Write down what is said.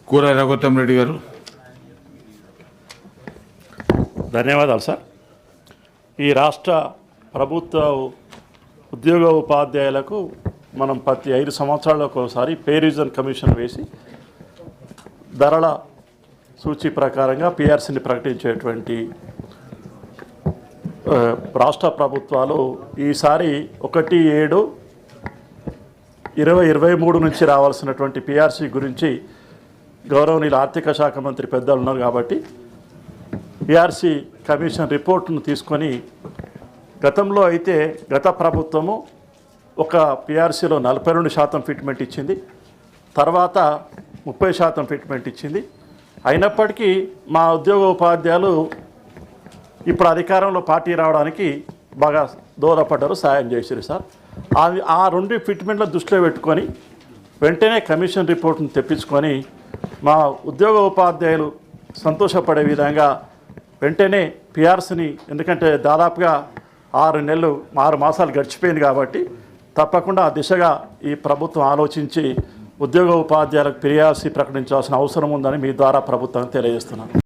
కూర రఘుత్తం రెడ్డి గారు. ధన్యవాదాలు సార్. ఈ రాష్ట్ర ప్రభుత్వ ఉద్యోగ ఉపాధ్యాయులకు మనం ప్రతి 5 సంవత్సరాలకు ఒకసారి పే రివిజన్ కమిషన్ వేసి ధరల సూచి ప్రకారంగా పిఆర్సీని ప్రకటించేటువంటి రాష్ట్ర ప్రభుత్వాలు ఈసారి 1/7/2023 నుంచి రావాల్సినటువంటి పిఆర్సీ గురించి గౌరవనీయులు ఆర్థిక శాఖ మంత్రి పెద్దలు ఉన్నారు కాబట్టి పిఆర్సీ కమిషన్ రిపోర్టును తీసుకొని, గతంలో అయితే గత ప్రభుత్వము ఒక పిఆర్సీలో 42% ఫిట్మెంట్ ఇచ్చింది, తర్వాత 30% ఫిట్మెంట్ ఇచ్చింది. అయినప్పటికీ మా ఉద్యోగ ఉపాధ్యాయులు ఇప్పుడు అధికారంలో పార్టీ రావడానికి బాగా దూరపడ్డారు, సాయం చేశారు సార్. ఆ 2 ఫిట్మెంట్ల దృష్టిలో పెట్టుకొని వెంటనే కమిషన్ రిపోర్ట్ను తెప్పించుకొని మా ఉద్యోగ ఉపాధ్యాయులు సంతోషపడే విధంగా వెంటనే పిఆర్సీని, ఎందుకంటే దాదాపుగా 6 మాసాలు గడిచిపోయింది కాబట్టి తప్పకుండా ఆ దిశగా ఈ ప్రభుత్వం ఆలోచించి ఉద్యోగ ఉపాధ్యాయులకు పిఆర్సీ ప్రకటించాల్సిన అవసరం ఉందని మీ ద్వారా ప్రభుత్వానికి తెలియజేస్తున్నాను.